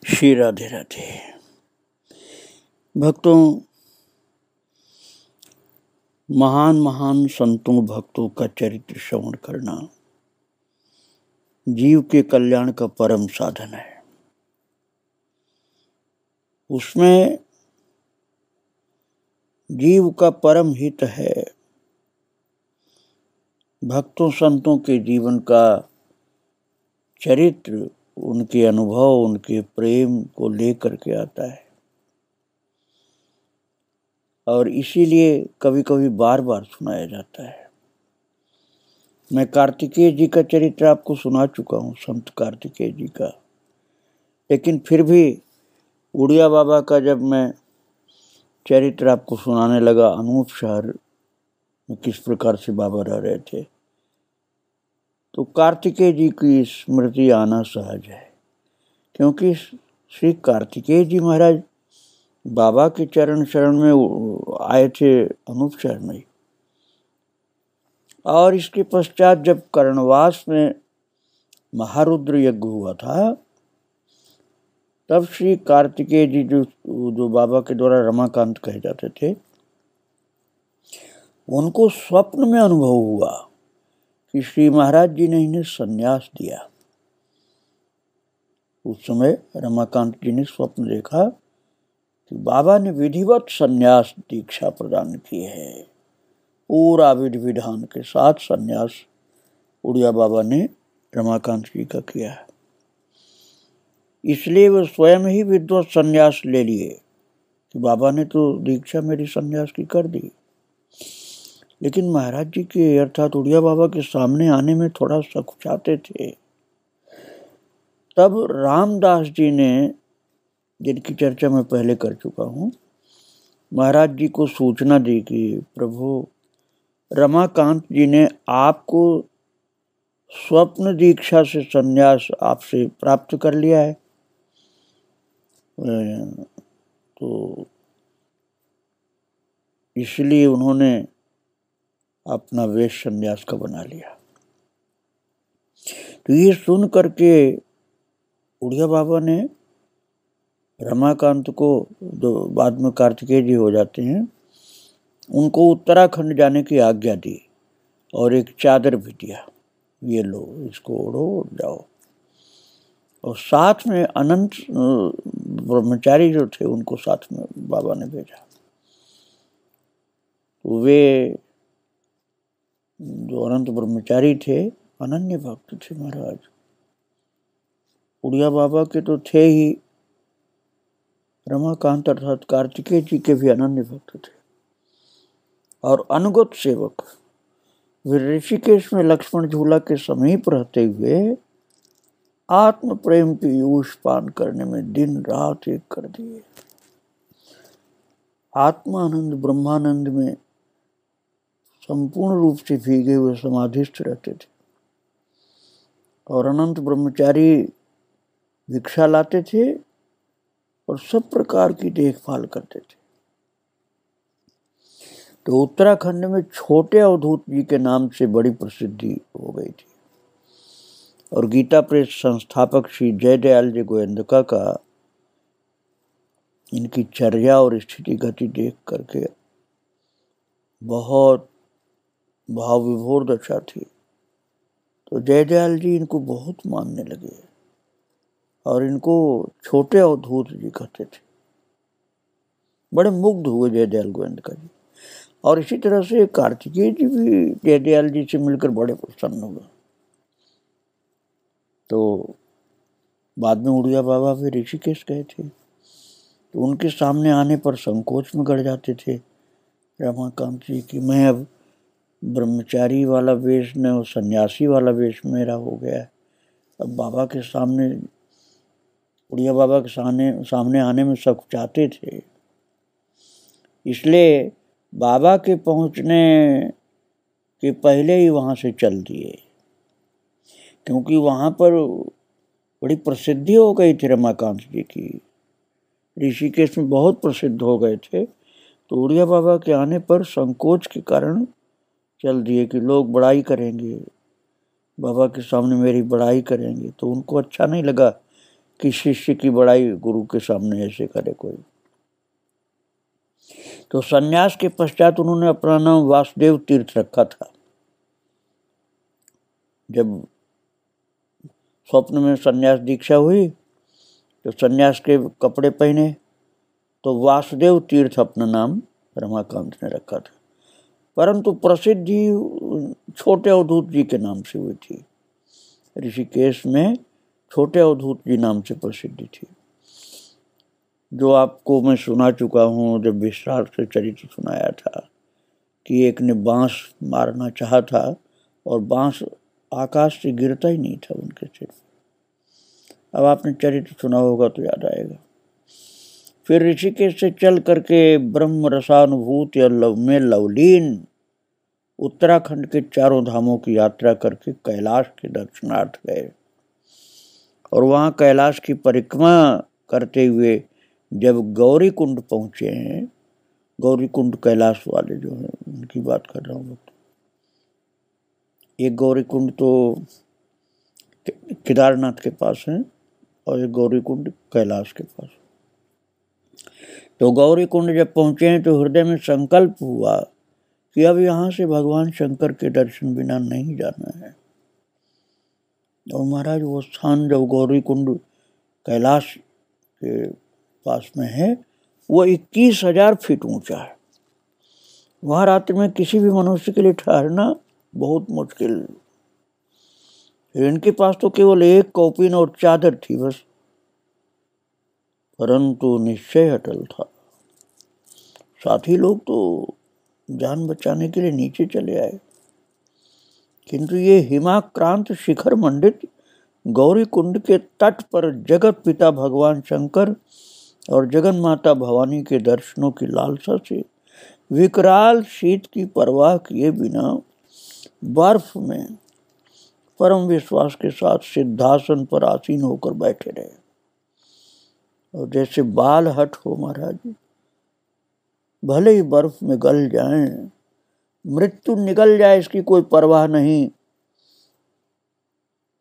श्री राधे राधे। भक्तों, महान महान संतों भक्तों का चरित्र श्रवण करना जीव के कल्याण का परम साधन है। उसमें जीव का परम हित है। भक्तों संतों के जीवन का चरित्र, उनके अनुभव, उनके प्रेम को लेकर के आता है और इसीलिए कभी कभी बार बार सुनाया जाता है। मैं कार्तिकेय जी का चरित्र आपको सुना चुका हूँ, संत कार्तिकेय जी का, लेकिन फिर भी उड़िया बाबा का जब मैं चरित्र आपको सुनाने लगा, अनूप शहर में किस प्रकार से बाबा रह रहे थे, तो कार्तिकेय जी की स्मृति आना सहज है, क्योंकि श्री कार्तिकेय जी महाराज बाबा के चरण शरण में आए थे अनूप शहर में। और इसके पश्चात जब कर्णवास में महारुद्र यज्ञ हुआ था, तब श्री कार्तिकेय जी जो बाबा के द्वारा रमाकांत कहे जाते थे, उनको स्वप्न में अनुभव हुआ कि श्री महाराज जी ने इन्हें संन्यास दिया। उस समय रमाकांत जी ने स्वप्न देखा कि बाबा ने विधिवत संन्यास दीक्षा प्रदान की है। पूरा विधि विधान के साथ संन्यास उड़िया बाबा ने रमाकांत जी का किया है। इसलिए वो स्वयं ही विधिवत संन्यास ले लिए कि बाबा ने तो दीक्षा मेरी संन्यास की कर दी। लेकिन महाराज जी के अर्थात उड़िया बाबा के सामने आने में थोड़ा सकुचाते थे। तब रामदास जी ने, जिनकी चर्चा मैं पहले कर चुका हूँ, महाराज जी को सूचना दी कि प्रभु रमाकांत जी ने आपको स्वप्न दीक्षा से संन्यास आपसे प्राप्त कर लिया है, तो इसलिए उन्होंने अपना वेश संन्यास का बना लिया। तो ये सुन करके उड़िया बाबा ने रमाकांत को, जो बाद में कार्तिकेय जी हो जाते हैं, उनको उत्तराखंड जाने की आज्ञा दी और एक चादर भी दिया, ये लो, इसको ओढ़ो, जाओ। और साथ में अनंत ब्रह्मचारी जो थे, उनको साथ में बाबा ने भेजा। तो वे जो अनंत ब्रह्मचारी थे, अनन्य भक्त थे महाराज। उड़िया बाबा के तो थे ही, रमाकांत अर्थात कार्तिकेय जी के भी अनन्य भक्त थे और अनुगत सेवक। वे ऋषिकेश में लक्ष्मण झूला के समीप रहते हुए आत्म प्रेम पीयूष पान करने में दिन रात एक कर दिए। आत्मानंद ब्रह्मानंद में संपूर्ण रूप से भीगे हुए समाधिस्थ रहते थे और अनंत ब्रह्मचारी भिक्षा लाते थे और सब प्रकार की देखभाल करते थे। तो उत्तराखंड में छोटे अवधूत जी के नाम से बड़ी प्रसिद्धि हो गई थी और गीता प्रेस संस्थापक श्री जयदयाल जी गोयंदका का इनकी चर्या और स्थिति गति देख करके बहुत भाव विभोर दशा थी। तो जयदयाल जी इनको बहुत मानने लगे और इनको छोटे अवधूत जी कहते थे। बड़े मुग्ध हुए जयदयाल गोयंदका जी। और इसी तरह से कार्तिकेय जी भी जयदयाल जी से मिलकर बड़े प्रसन्न हुए। तो बाद में उड़िया बाबा भी ऋषिकेश गए थे, तो उनके सामने आने पर संकोच में गड़ जाते थे रमाकांत जी कि मैं अब ब्रह्मचारी वाला वेश न, और सन्यासी वाला वेश मेरा हो गया। अब बाबा के सामने, उड़िया बाबा के सामने आने में सकुचाते थे। इसलिए बाबा के पहुंचने के पहले ही वहाँ से चल दिए, क्योंकि वहाँ पर बड़ी प्रसिद्धि हो गई थी रमाकांत जी की। ऋषिकेश में बहुत प्रसिद्ध हो गए थे। तो उड़िया बाबा के आने पर संकोच के कारण चल दिए कि लोग बड़ाई करेंगे, बाबा के सामने मेरी बड़ाई करेंगे। तो उनको अच्छा नहीं लगा कि शिष्य की बड़ाई गुरु के सामने ऐसे करे कोई। तो सन्यास के पश्चात उन्होंने अपना नाम वासुदेव तीर्थ रखा था। जब स्वप्न में सन्यास दीक्षा हुई तो सन्यास के कपड़े पहने, तो वासुदेव तीर्थ अपना नाम रमाकांत ने रखा था। परंतु प्रसिद्धि छोटे अवधूत जी के नाम से हुई थी। ऋषिकेश में छोटे अवधूत जी नाम से प्रसिद्धि थी, जो आपको मैं सुना चुका हूँ जब विस्तार से चरित्र सुनाया था कि एक ने बांस मारना चाहा था और बांस आकाश से गिरता ही नहीं था उनके सिर। अब आपने चरित्र सुना होगा तो याद आएगा। फिर ऋषिकेश से चल करके ब्रह्म रसानुभूति में लवलीन उत्तराखंड के चारों धामों की यात्रा करके कैलाश के दर्शनार्थ गए। और वहां कैलाश की परिक्रमा करते हुए जब गौरी कुंड पहुंचे हैं, गौरी कुंड कैलाश वाले जो है उनकी बात कर रहा हूँ। एक गौरी कुंड तो केदारनाथ के पास है और एक गौरी कुंड कैलाश के पास। तो गौरी कुंड जब पहुंचे हैं तो हृदय में संकल्प हुआ कि अब यहाँ से भगवान शंकर के दर्शन बिना नहीं जाना है। और महाराज वो स्थान जब गौरी कुंड कैलाश के पास में है वो 21,000 फीट ऊंचा है। वहाँ रात्रि में किसी भी मनुष्य के लिए ठहरना बहुत मुश्किल। इनके पास तो केवल एक कौपीन और चादर थी बस, परंतु निश्चय अटल था। साथी लोग तो जान बचाने के लिए नीचे चले आए, किंतु ये हिमाक्रांत शिखर मंडित गौरी कुंड के तट पर जगत पिता भगवान शंकर और जगन माता भवानी के दर्शनों की लालसा से विकराल शीत की परवाह किए बिना बर्फ में परम विश्वास के साथ सिद्धासन पर आसीन होकर बैठे रहे। और जैसे बाल हट हो महाराज, भले ही बर्फ में गल जाएं, मृत्यु निकल जाए इसकी कोई परवाह नहीं।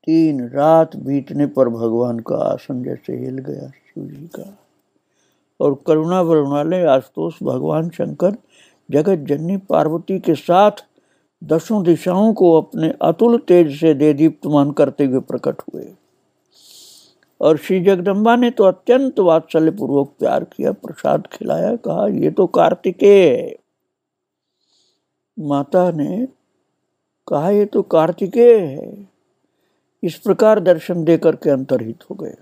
3 रात बीतने पर भगवान का आसन जैसे हिल गया शिव जी का। और करुणा वरुणालय आशुतोष भगवान शंकर जगत जननी पार्वती के साथ 10 दिशाओं को अपने अतुल तेज से देदीप्यमान करते हुए प्रकट हुए। और श्री जगदम्बा ने तो अत्यंत वात्सल्य पूर्वक प्यार किया, प्रसाद खिलाया, कहा ये तो कार्तिकेय है। माता ने कहा ये तो कार्तिकेय है। इस प्रकार दर्शन देकर के अंतर्हित हो गए।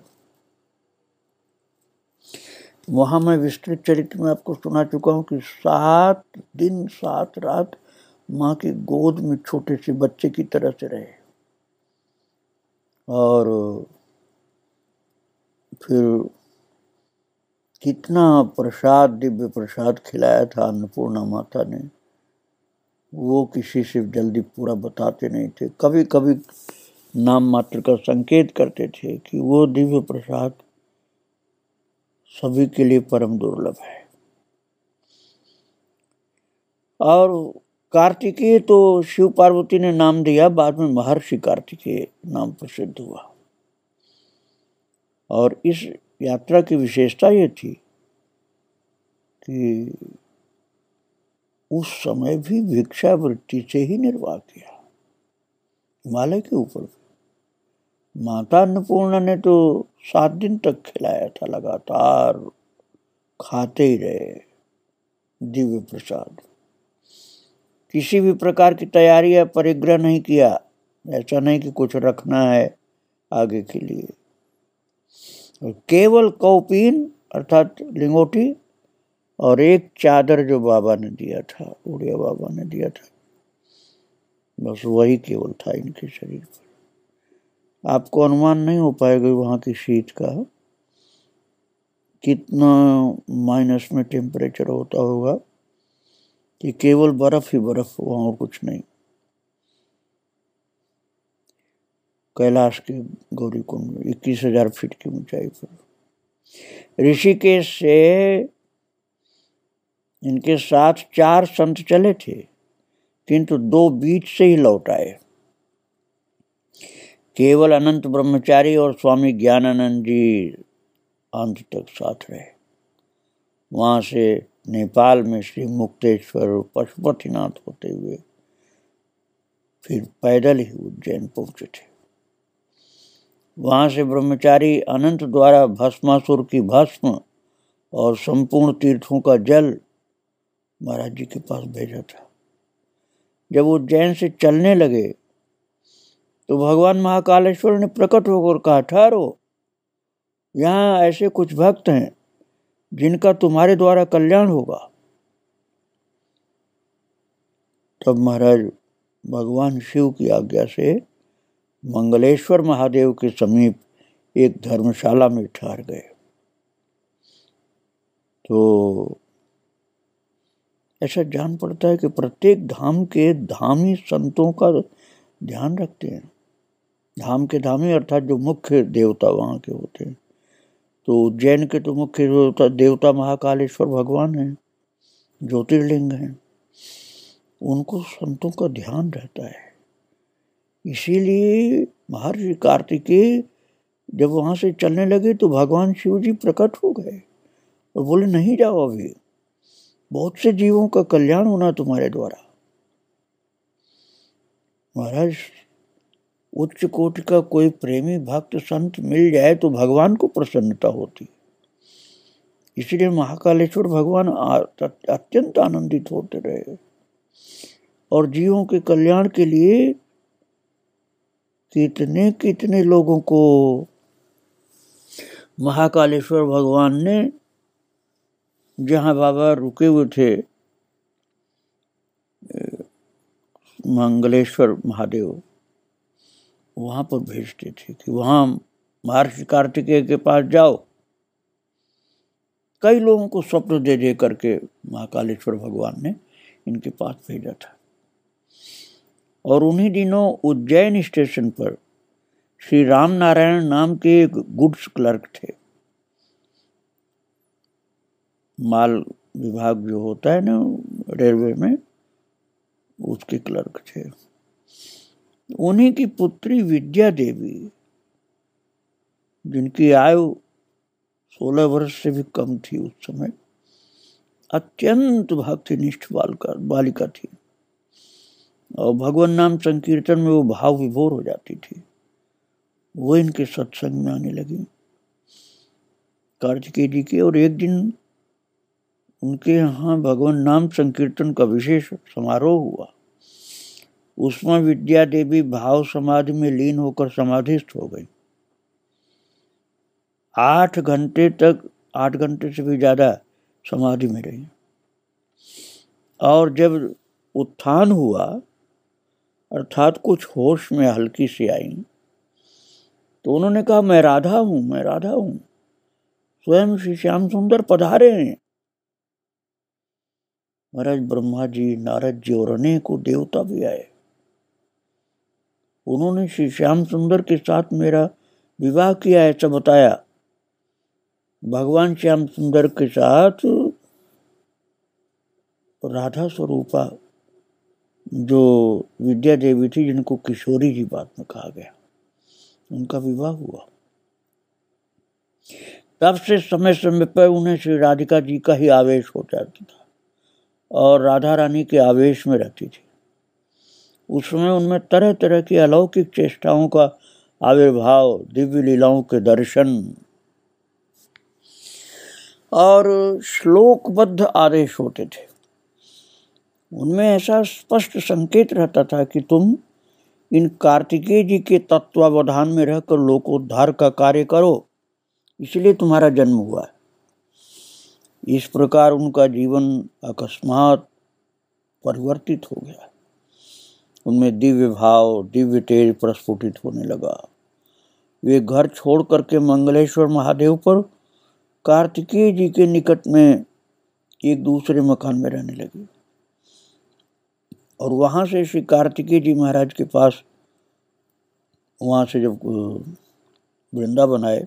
वहां मैं विस्तृत चरित्र में आपको सुना चुका हूं कि 7 दिन 7 रात माँ की गोद में छोटे से बच्चे की तरह से रहे। और फिर कितना प्रसाद, दिव्य प्रसाद खिलाया था अन्नपूर्णा माता ने, वो किसी से जल्दी पूरा बताते नहीं थे। कभी कभी नाम मात्र का संकेत करते थे कि वो दिव्य प्रसाद सभी के लिए परम दुर्लभ है। और कार्तिकेय तो शिव पार्वती ने नाम दिया, बाद में महर्षि कार्तिकेय नाम प्रसिद्ध हुआ। और इस यात्रा की विशेषता ये थी कि उस समय भी भिक्षावृत्ति से ही निर्वाह किया। हिमालय के ऊपर माता अन्नपूर्णा ने तो 7 दिन तक खिलाया था, लगातार खाते ही रहे दिव्य प्रसाद। किसी भी प्रकार की तैयारी या परिग्रह नहीं किया, ऐसा नहीं कि कुछ रखना है आगे के लिए। केवल कौपीन अर्थात लिंगोटी और एक चादर जो बाबा ने दिया था, उड़िया बाबा ने दिया था, बस वही केवल था इनके शरीर पर। आपको अनुमान नहीं हो पाएगा वहाँ की शीत का, कितना माइनस में टेम्परेचर होता होगा, कि केवल बर्फ ही बर्फ, वहाँ और कुछ नहीं। कैलाश के गौरी कुंड में 21,000 फीट की ऊंचाई पर। ऋषिकेश से इनके साथ 4 संत चले थे, किंतु 2 बीच से ही लौट आए। केवल अनंत ब्रह्मचारी और स्वामी ज्ञानानंद जी अंत तक साथ रहे। वहाँ से नेपाल में श्री मुक्तेश्वर पशुपतिनाथ होते हुए फिर पैदल ही उज्जैन पहुंचे थे। वहाँ से ब्रह्मचारी अनंत द्वारा भस्मासुर की भस्म और संपूर्ण तीर्थों का जल महाराज जी के पास भेजा था। जब उज्जैन से चलने लगे तो भगवान महाकालेश्वर ने प्रकट होकर कहा, ठहरो, यहाँ ऐसे कुछ भक्त हैं जिनका तुम्हारे द्वारा कल्याण होगा। तब महाराज भगवान शिव की आज्ञा से मंगलेश्वर महादेव के समीप एक धर्मशाला में ठहर गए। तो ऐसा जान पड़ता है कि प्रत्येक धाम के धामी संतों का ध्यान रखते हैं। धाम के धामी अर्थात जो मुख्य देवता वहाँ के होते हैं। तो उज्जैन के तो मुख्य देवता महाकालेश्वर भगवान हैं, ज्योतिर्लिंग हैं, उनको संतों का ध्यान रहता है। इसीलिए महर्षि कार्तिकेय जब वहाँ से चलने लगे तो भगवान शिव जी प्रकट हो गए और बोले, नहीं जाओ, अभी बहुत से जीवों का कल्याण होना तुम्हारे द्वारा। महाराज, उच्च कोटि का कोई प्रेमी भक्त संत मिल जाए तो भगवान को प्रसन्नता होती। इसलिए महाकालेश्वर भगवान अत्यंत आनंदित होते रहे और जीवों के कल्याण के लिए कितने कितने लोगों को महाकालेश्वर भगवान ने, जहाँ बाबा रुके हुए थे मंगलेश्वर महादेव, वहाँ पर भेजते थे कि वहाँ महर्षि कार्तिकेय के पास जाओ। कई लोगों को स्वप्न दे दे करके महाकालेश्वर भगवान ने इनके पास भेजा था। और उन्हीं दिनों उज्जैन स्टेशन पर श्री राम नारायण नाम के एक गुड्स क्लर्क थे। माल विभाग जो होता है ना रेलवे में, उसके क्लर्क थे। उन्हीं की पुत्री विद्या देवी, जिनकी आयु 16 वर्ष से भी कम थी उस समय, अत्यंत भक्तिनिष्ठ बालिका थी और भगवान नाम संकीर्तन में वो भाव विभोर हो जाती थी। वो इनके सत्संग में आने लगी कार्तिकेय जी के। और एक दिन उनके यहाँ भगवान नाम संकीर्तन का विशेष समारोह हुआ। उसमें विद्या देवी भाव समाधि में लीन होकर समाधिस्थ हो गई। 8 घंटे तक, 8 घंटे से भी ज्यादा समाधि में रही। और जब उत्थान हुआ, अर्थात कुछ होश में हल्की सी आई, तो उन्होंने कहा, मैं राधा हूं, मैं राधा हूं, स्वयं श्री श्याम सुंदर पधारे हैं। महाराज ब्रह्मा जी, नारद जी और अनेकों देवता भी आए। उन्होंने श्री श्याम सुंदर के साथ मेरा विवाह किया, ऐसा बताया। भगवान श्याम सुंदर के साथ राधा स्वरूपा जो विद्या देवी थी, जिनको किशोरी जी बाद में कहा गया, उनका विवाह हुआ। तब से समय समय पर उन्हें श्री राधिका जी का ही आवेश हो जाता था और राधा रानी के आवेश में रहती थी। उस समय उनमें तरह तरह की अलौकिक चेष्टाओं का आविर्भाव, दिव्य लीलाओं के दर्शन और श्लोकबद्ध आदेश होते थे। उनमें ऐसा स्पष्ट संकेत रहता था कि तुम इन कार्तिकेय जी के तत्वावधान में रहकर लोकोद्धार का कार्य करो, इसलिए तुम्हारा जन्म हुआ है। इस प्रकार उनका जीवन अकस्मात परिवर्तित हो गया। उनमें दिव्य भाव, दिव्य तेज प्रस्फुटित होने लगा। वे घर छोड़ करके मंगलेश्वर महादेव पर कार्तिकेय जी के निकट में एक दूसरे मकान में रहने लगे। और वहां से श्री कार्तिकेय जी महाराज के पास, वहां से जब वृंदावन आए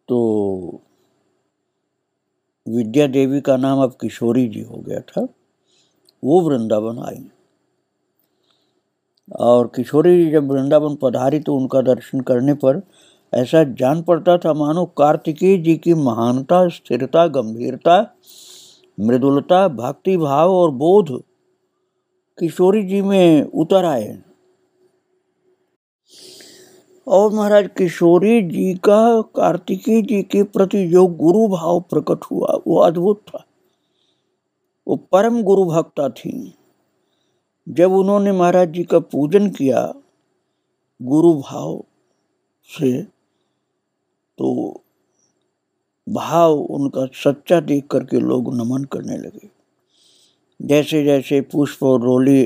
तो विद्या देवी का नाम अब किशोरी जी हो गया था। वो वृंदावन आई और किशोरी जी जब वृंदावन पधारी तो उनका दर्शन करने पर ऐसा जान पड़ता था मानो कार्तिकेय जी की महानता, स्थिरता, गंभीरता, मृदुलता, भक्ति भाव और बोध किशोरी जी में उतर आए। और महाराज किशोरी जी का कार्तिकेय जी के प्रति जो गुरु भाव प्रकट हुआ वो अद्भुत था। वो परम गुरु भक्ता थी। जब उन्होंने महाराज जी का पूजन किया गुरु भाव से, तो भाव उनका सच्चा देख करके लोग नमन करने लगे। जैसे जैसे पुष्प और रोली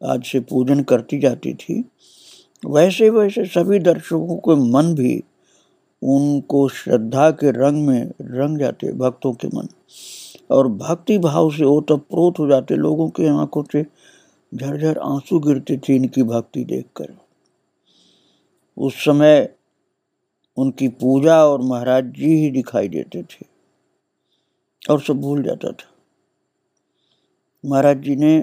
आज से पूजन करती जाती थी, वैसे वैसे सभी दर्शकों के मन भी उनको श्रद्धा के रंग में रंग जाते, भक्तों के मन, और भक्ति भाव से ओतप्रोत हो जाते। लोगों के आंखों से झरझर आंसू गिरते थे इनकी भक्ति देखकर। उस समय उनकी पूजा और महाराज जी ही दिखाई देते थे और सब भूल जाता था। महाराज जी ने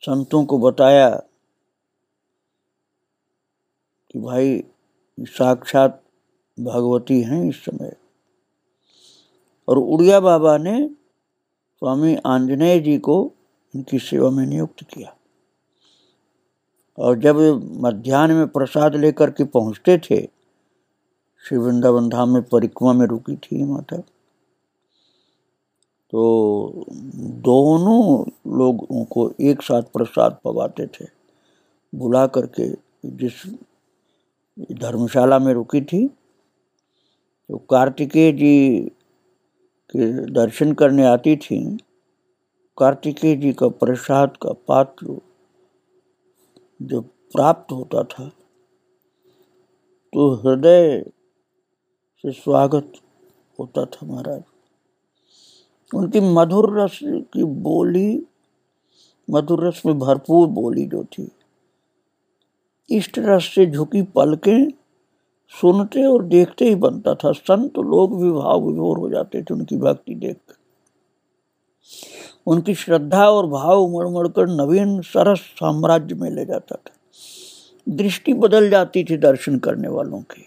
संतों को बताया कि भाई साक्षात भगवती हैं इस समय। और उड़िया बाबा ने स्वामी आंजनेय जी को इनकी सेवा में नियुक्त किया। और जब मध्याह्न में प्रसाद लेकर के पहुंचते थे, श्री वृंदावन धाम में परिक्रमा में रुकी थी माता, तो दोनों लोगों को एक साथ प्रसाद पवाते थे। बुला करके जिस धर्मशाला में रुकी थी, तो कार्तिकेय जी के दर्शन करने आती थी। कार्तिकेय जी का प्रसाद का पात्र जब प्राप्त होता था तो हृदय से स्वागत होता था महाराज। उनकी मधुर रस की बोली, मधुर रस में भरपूर बोली जो थी, इष्ट रस से झुकी पलकें, सुनते और देखते ही बनता था। संत लोग भी भाव विभोर हो जाते थे उनकी भक्ति देखकर। उनकी श्रद्धा और भाव उमड़ कर नवीन सरस साम्राज्य में ले जाता था। दृष्टि बदल जाती थी दर्शन करने वालों की।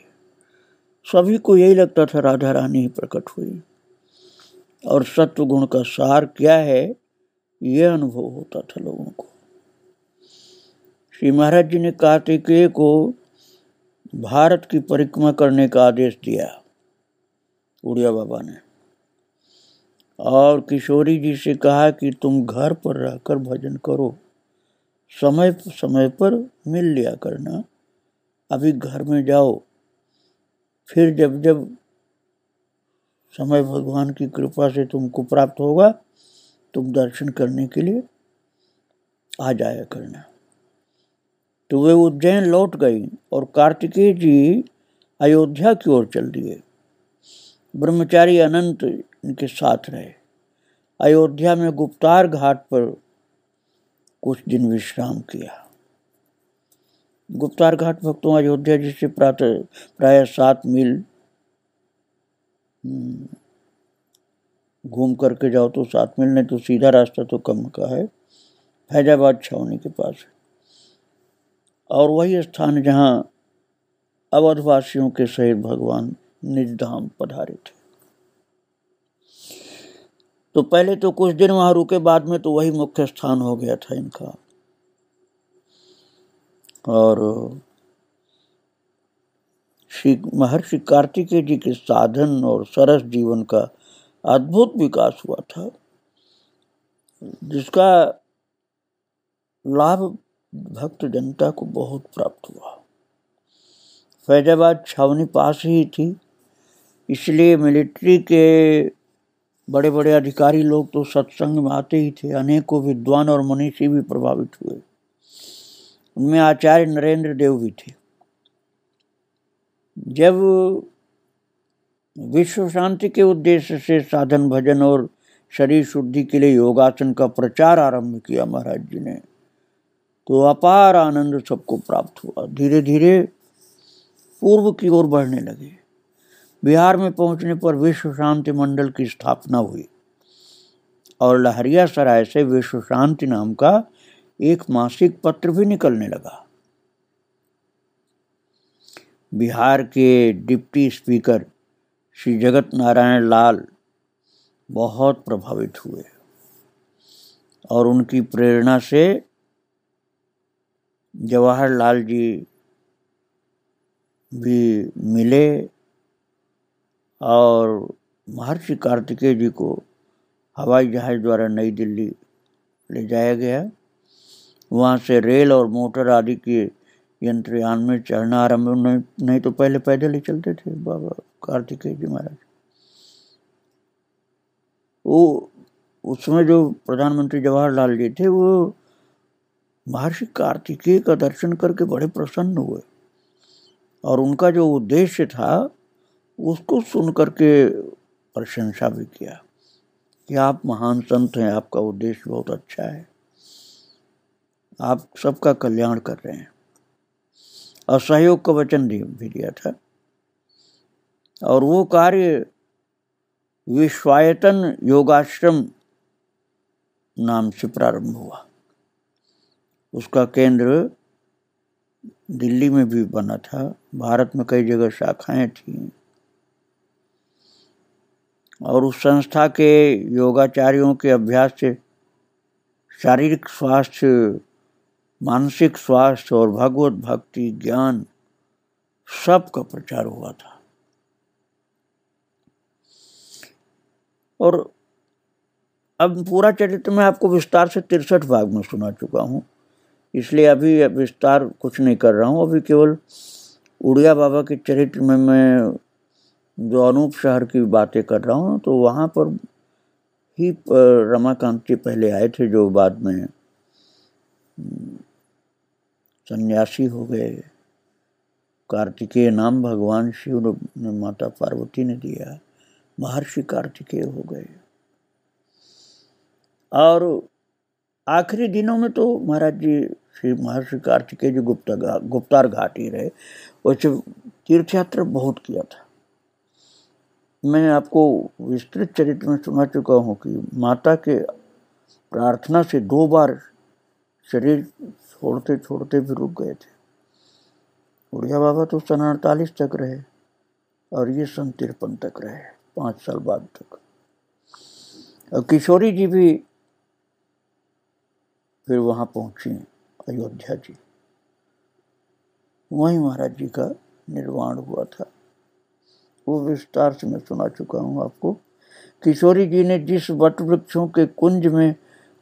सभी को यही लगता था राधा रानी ही प्रकट हुई। और सत्व गुण का सार क्या है, यह अनुभव होता था लोगों को। श्री महाराज जी ने कार्तिकेय को भारत की परिक्रमा करने का आदेश दिया, उड़िया बाबा ने, और किशोरी जी से कहा कि तुम घर पर रहकर भजन करो, समय समय पर मिल लिया करना, अभी घर में जाओ, फिर जब जब समय भगवान की कृपा से तुमको प्राप्त होगा तुम दर्शन करने के लिए आ जाया करना। तो वे उज्जैन लौट गई और कार्तिकेय जी अयोध्या की ओर चल दिए। ब्रह्मचारी अनंत इनके साथ रहे। अयोध्या में गुप्तार घाट पर कुछ दिन विश्राम किया। गुप्तार घाट भक्तों अयोध्या जिससे प्राय 7 मील घूम करके जाओ तो 7 मील, नहीं तो सीधा रास्ता तो कम का है, फैजाबाद छावनी के पास है। और वही स्थान जहाँ अवधवासियों के सहित भगवान निज धाम पधारे थे। तो पहले तो कुछ दिन वहां रुके, बाद में तो वही मुख्य स्थान हो गया था इनका। और श्री महर्षि कार्तिकेय जी के साधन और सरस जीवन का अद्भुत विकास हुआ था, जिसका लाभ भक्त जनता को बहुत प्राप्त हुआ। फैजाबाद छावनी पास ही थी, इसलिए मिलिट्री के बड़े बड़े अधिकारी लोग तो सत्संग में आते ही थे। अनेकों विद्वान और मनीषी भी प्रभावित हुए। उनमें आचार्य नरेंद्र देव भी थे। जब विश्व शांति के उद्देश्य से साधन भजन और शरीर शुद्धि के लिए योगासन का प्रचार आरंभ किया महाराज जी ने, तो अपार आनंद सबको प्राप्त हुआ। धीरे धीरे पूर्व की ओर बढ़ने लगे। बिहार में पहुंचने पर विश्व शांति मंडल की स्थापना हुई और लहरिया सराय से विश्व शांति नाम का एक मासिक पत्र भी निकलने लगा। बिहार के डिप्टी स्पीकर श्री जगत नारायण लाल बहुत प्रभावित हुए और उनकी प्रेरणा से जवाहरलाल जी भी मिले और महर्षि कार्तिकेय जी को हवाई जहाज द्वारा नई दिल्ली ले जाया गया। वहाँ से रेल और मोटर आदि के यंत्रयान में चढ़ना आरंभ, नहीं तो पहले पैदल ही चलते थे बाबा कार्तिकेय जी महाराज। वो उसमें जो प्रधानमंत्री जवाहरलाल जी थे वो महर्षि कार्तिकेय का दर्शन करके बड़े प्रसन्न हुए और उनका जो उद्देश्य था उसको सुन करके प्रशंसा भी किया कि आप महान संत हैं, आपका उद्देश्य बहुत अच्छा है, आप सबका कल्याण कर रहे हैं, और सहयोग का वचन भी दिया था। और वो कार्य विश्वायतन योगाश्रम नाम से प्रारंभ हुआ। उसका केंद्र दिल्ली में भी बना था, भारत में कई जगह शाखाएं थीं और उस संस्था के योगाचार्यों के अभ्यास से शारीरिक स्वास्थ्य, मानसिक स्वास्थ्य और भगवत भक्ति, ज्ञान सब का प्रचार हुआ था। और अब पूरा चरित्र मैं आपको विस्तार से 63 भाग में सुना चुका हूँ, इसलिए अभी विस्तार कुछ नहीं कर रहा हूँ। अभी केवल उड़िया बाबा के चरित्र में मैं जो अनूप शहर की बातें कर रहा हूँ, तो वहाँ पर ही रमाकांत जी पहले आए थे, जो बाद में सन्यासी हो गए। कार्तिकेय नाम भगवान शिव ने माता पार्वती ने दिया, महर्षि कार्तिकेय हो गए। और आखिरी दिनों में तो महाराज जी श्री महर्षि कार्तिकेय जी गुप्तार घाट ही रहे। वैसे तीर्थ यात्रा बहुत किया था। मैं आपको विस्तृत चरित्र में सुना चुका हूँ कि माता के प्रार्थना से 2 बार शरीर छोड़ते छोड़ते भी रुक गए थे। उड़िया बाबा तो सन 48 तक रहे और ये सन 53 तक रहे, 5 साल बाद तक। और किशोरी जी भी फिर वहाँ पहुंची, अयोध्या जी, वहीं महाराज जी का निर्वाण हुआ था। वो विस्तार से मैं सुना चुका हूँ आपको। किशोरी जी ने जिस वट वृक्षों के कुंज में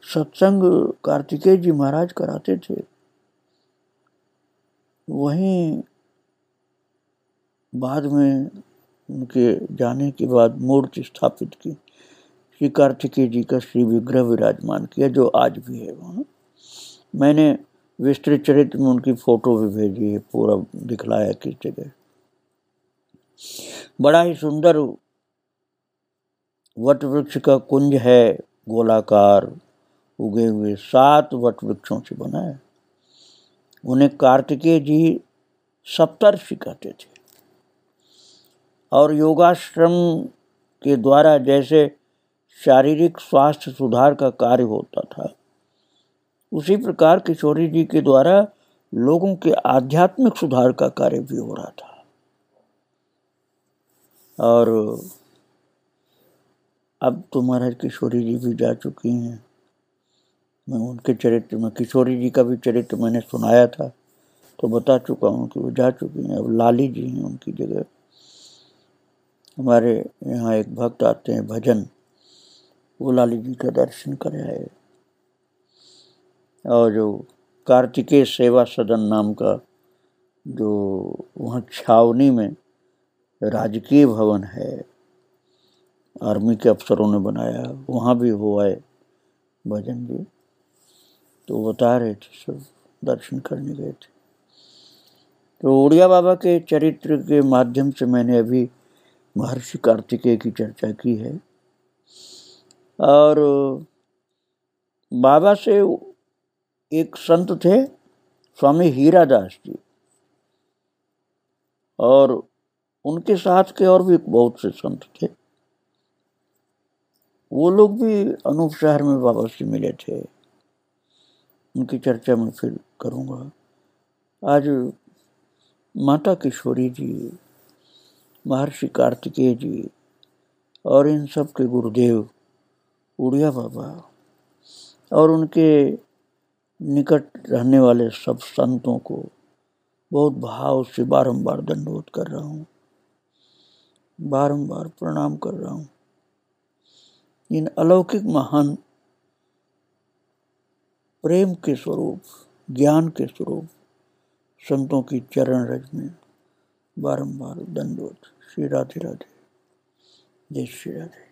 सत्संग कार्तिकेय जी महाराज कराते थे, वहीं बाद में उनके जाने के बाद मूर्ति स्थापित की, श्री कार्तिकेय जी का श्री विग्रह विराजमान किया, जो आज भी है वहाँ। मैंने विस्तृत चरित्र में उनकी फोटो भी भेजी है, पूरा दिखलाया किस जगह। बड़ा ही सुंदर वट वृक्ष का कुंज है, गोलाकार उगे हुए 7 वट वृक्षों से बना है। उन्हें कार्तिकेय जी सप्तर्षि कहते थे। और योगाश्रम के द्वारा जैसे शारीरिक स्वास्थ्य सुधार का कार्य होता था, उसी प्रकार किशोरी जी के द्वारा लोगों के आध्यात्मिक सुधार का कार्य भी हो रहा था। और अब तो महाराज किशोरी जी भी जा चुकी हैं। मैं उनके चरित्र में, किशोरी जी का भी चरित्र मैंने सुनाया था तो बता चुका हूँ कि वो जा चुकी हैं। अब लाली जी हैं उनकी जगह। हमारे यहाँ एक भक्त आते हैं भजन, वो लाली जी का दर्शन कर आए। और जो कार्तिकेय सेवा सदन नाम का जो वहाँ छावनी में राजकीय भवन है, आर्मी के अफसरों ने बनाया, वहाँ भी हो आए भजन जी। तो बता रहे थे, सब दर्शन करने गए थे। तो उड़िया बाबा के चरित्र के माध्यम से मैंने अभी महर्षि कार्तिकेय की चर्चा की है। और बाबा से एक संत थे स्वामी हीरादास जी, और उनके साथ के और भी बहुत से संत थे। वो लोग भी अनूप शहर में बाबा से मिले थे। उनकी चर्चा मैं फिर करूँगा। आज माता किशोरी जी, महर्षि कार्तिकेय जी और इन सब के गुरुदेव उड़िया बाबा और उनके निकट रहने वाले सब संतों को बहुत भाव से बारंबार दंडवत कर रहा हूँ, बारंबार प्रणाम कर रहा हूँ। इन अलौकिक महान प्रेम के स्वरूप, ज्ञान के स्वरूप संतों की चरण रज में बारंबार दंडवत। श्री राधे राधे, जय श्री राधे।